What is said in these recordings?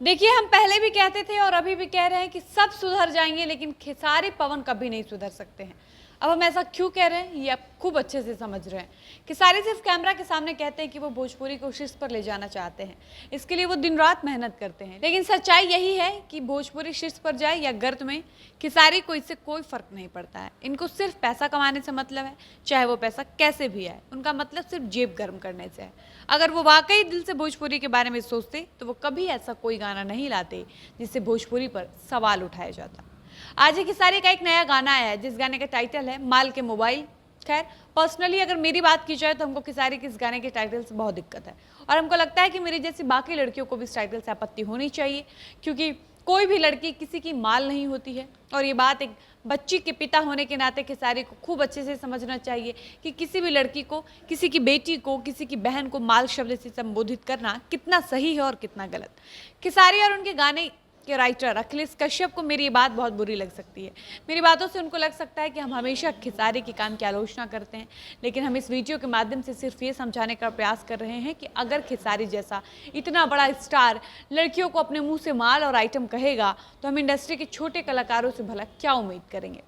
देखिए, हम पहले भी कहते थे और अभी भी कह रहे हैं कि सब सुधर जाएंगे, लेकिन खेसारी पवन कभी नहीं सुधर सकते हैं। अब हम ऐसा क्यों कह रहे हैं ये आप खूब अच्छे से समझ रहे हैं। खेसारी सिर्फ कैमरा के सामने कहते हैं कि वो भोजपुरी को शीर्ष पर ले जाना चाहते हैं, इसके लिए वो दिन रात मेहनत करते हैं, लेकिन सच्चाई यही है कि भोजपुरी शीर्ष पर जाए या गर्त में, खेसारी को इससे कोई फर्क नहीं पड़ता है। इनको सिर्फ पैसा कमाने से मतलब है, चाहे वो पैसा कैसे भी आए। उनका मतलब सिर्फ जेब गर्म करने से है। अगर वो वाकई दिल से भोजपुरी के बारे में सोचते तो वो कभी ऐसा कोई गाना नहीं लाते जिससे भोजपुरी पर सवाल उठाया जाता। आज ही खेसारी का एक नया गाना आया है जिस गाने का टाइटल है माल के मोबाइल। खैर, पर्सनली अगर मेरी बात की जाए तो हमको खेसारी के इस गाने के टाइटल से बहुत दिक्कत है, और हमको लगता है कि मेरी जैसी बाकी लड़कियों को भी इस टाइटल से आपत्ति होनी चाहिए, क्योंकि कोई भी लड़की किसी की माल नहीं होती है। और ये बात एक बच्ची के पिता होने के नाते खेसारी को खूब अच्छे से समझना चाहिए कि किसी भी लड़की को, किसी की बेटी को, किसी की बहन को माल शब्द से संबोधित करना कितना सही है और कितना गलत। खेसारी और उनके गाने के राइटर अखिलेश कश्यप को मेरी ये बात बहुत बुरी लग सकती है। मेरी बातों से उनको लग सकता है कि हम हमेशा खेसारी के काम की आलोचना करते हैं, लेकिन हम इस वीडियो के माध्यम से सिर्फ ये समझाने का प्रयास कर रहे हैं कि अगर खेसारी जैसा इतना बड़ा स्टार लड़कियों को अपने मुंह से माल और आइटम कहेगा तो हम इंडस्ट्री के छोटे कलाकारों से भला क्या उम्मीद करेंगे।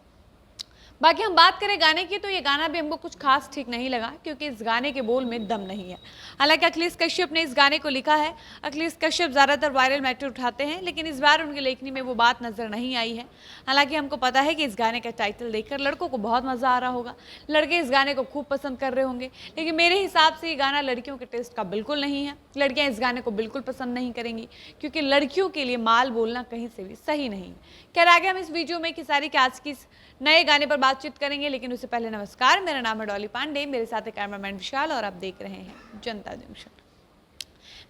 बाकी हम बात करें गाने की तो ये गाना भी हमको कुछ खास ठीक नहीं लगा, क्योंकि इस गाने के बोल में दम नहीं है। हालांकि अखिलेश कश्यप ने इस गाने को लिखा है। अखिलेश कश्यप ज़्यादातर वायरल मैटर उठाते हैं, लेकिन इस बार उनकी लेखनी में वो बात नज़र नहीं आई है। हालांकि हमको पता है कि इस गाने का टाइटल देखकर लड़कों को बहुत मज़ा आ रहा होगा, लड़के इस गाने को खूब पसंद कर रहे होंगे, लेकिन मेरे हिसाब से ये गाना लड़कियों के टेस्ट का बिल्कुल नहीं है। लड़कियाँ इस गाने को बिल्कुल पसंद नहीं करेंगी, क्योंकि लड़कियों के लिए माल बोलना कहीं से भी सही नहीं है। खैर, आगे हम इस वीडियो में खेसारी के आज की इस नए गाने पर बातचीत करेंगे, लेकिन उससे पहले नमस्कार, मेरा नाम है डॉली पांडे, मेरे साथ है कैमरामैन विशाल और आप देख रहे हैं जनता जंक्शन।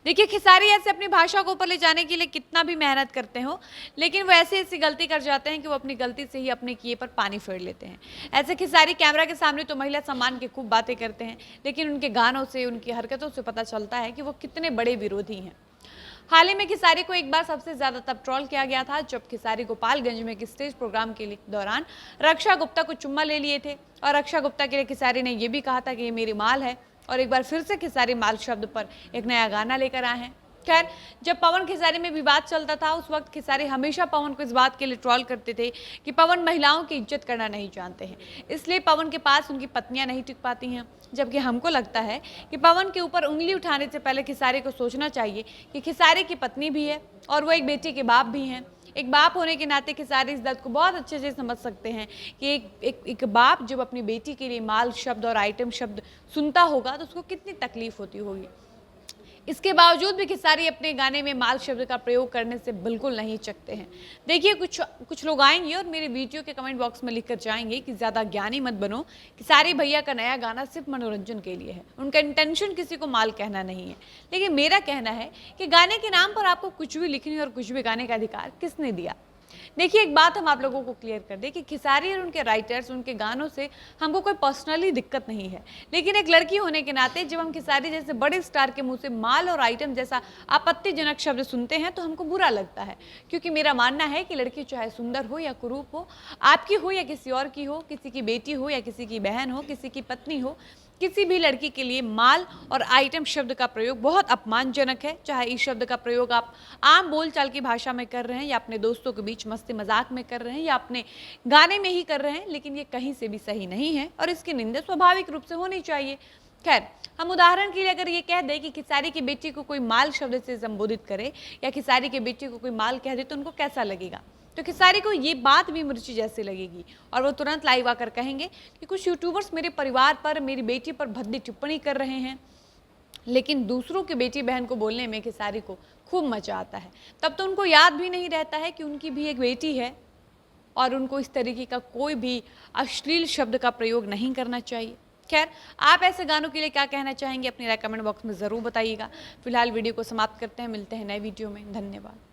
देखिए, खेसारी ऐसे अपनी भाषा को ऊपर ले जाने के लिए कितना भी मेहनत करते हो, लेकिन वो ऐसी ऐसी गलती कर जाते हैं कि वो अपनी गलती से ही अपने किए पर पानी फेर लेते हैं। ऐसे खेसारी कैमरा के सामने तो महिला सम्मान की खूब बातें करते हैं, लेकिन उनके गानों से, उनकी हरकतों से पता चलता है कि वो कितने बड़े विरोधी हैं। हाल ही में खेसारी को एक बार सबसे ज्यादा तब ट्रोल किया गया था जब खेसारी गोपालगंज में एक स्टेज प्रोग्राम के दौरान रक्षा गुप्ता को चुम्मा ले लिए थे, और रक्षा गुप्ता के लिए खेसारी ने यह भी कहा था कि ये मेरी माल है। और एक बार फिर से खेसारी माल शब्द पर एक नया गाना लेकर आए हैं। खैर, जब पवन खेसारी में विवाद चलता था उस वक्त खेसारी हमेशा पवन को इस बात के लिए ट्रोल करते थे कि पवन महिलाओं की इज्जत करना नहीं जानते हैं, इसलिए पवन के पास उनकी पत्नियां नहीं टिक पाती हैं। जबकि हमको लगता है कि पवन के ऊपर उंगली उठाने से पहले खेसारी को सोचना चाहिए कि खेसारी की पत्नी भी है और वो एक बेटी के बाप भी हैं। एक बाप होने के नाते खेसारी इस दर्द को बहुत अच्छे से समझ सकते हैं कि एक बाप जब अपनी बेटी के लिए माल शब्द और आइटम शब्द सुनता होगा तो उसको कितनी तकलीफ होती होगी। इसके बावजूद भी खेसारी अपने गाने में माल शब्द का प्रयोग करने से बिल्कुल नहीं चकते हैं। देखिए, कुछ लोग आएंगे और मेरे वीडियो के कमेंट बॉक्स में लिखकर जाएंगे कि ज़्यादा ज्ञानी मत बनो, खेसारी भैया का नया गाना सिर्फ मनोरंजन के लिए है, उनका इंटेंशन किसी को माल कहना नहीं है। लेकिन मेरा कहना है कि गाने के नाम पर आपको कुछ भी लिखने और कुछ भी गाने का अधिकार किसने दिया। देखिए, एक बात हम आप लोगों को क्लियर कर दें कि खेसारी और उनके राइटर्स, उनके गानों से हमको कोई पर्सनली दिक्कत नहीं है, लेकिन एक लड़की होने के नाते जब हम खेसारी जैसे बड़े स्टार के मुंह से माल और आइटम जैसा आपत्तिजनक शब्द सुनते हैं तो हमको बुरा लगता है। क्योंकि मेरा मानना है कि लड़की चाहे सुंदर हो या कुरूप हो, आपकी हो या किसी और की हो, किसी की बेटी हो या किसी की बहन हो, किसी की पत्नी हो, किसी भी लड़की के लिए माल और आइटम शब्द का प्रयोग बहुत अपमानजनक है। चाहे इस शब्द का प्रयोग आप आम बोलचाल की भाषा में कर रहे हैं या अपने दोस्तों के बीच मस्ती मजाक में कर रहे हैं या अपने गाने में ही कर रहे हैं, लेकिन ये कहीं से भी सही नहीं है और इसकी निंदा स्वाभाविक रूप से होनी चाहिए। खैर, हम उदाहरण के लिए अगर ये कह दें कि खेसारी की बेटी को कोई माल शब्द से संबोधित करे या खेसारी की बेटी को कोई माल कह दे तो उनको कैसा लगेगा? तो खेसारी को ये बात भी मिर्ची जैसी लगेगी और वो तुरंत लाइव आकर कहेंगे कि कुछ यूट्यूबर्स मेरे परिवार पर, मेरी बेटी पर भद्दी टिप्पणी कर रहे हैं। लेकिन दूसरों की बेटी बहन को बोलने में खेसारी को खूब मजा आता है। तब तो उनको याद भी नहीं रहता है कि उनकी भी एक बेटी है और उनको इस तरीके का कोई भी अश्लील शब्द का प्रयोग नहीं करना चाहिए। खैर, आप ऐसे गानों के लिए क्या कहना चाहेंगे अपनी राय कमेंट बॉक्स में ज़रूर बताइएगा। फिलहाल वीडियो को समाप्त करते हैं, मिलते हैं नए वीडियो में। धन्यवाद।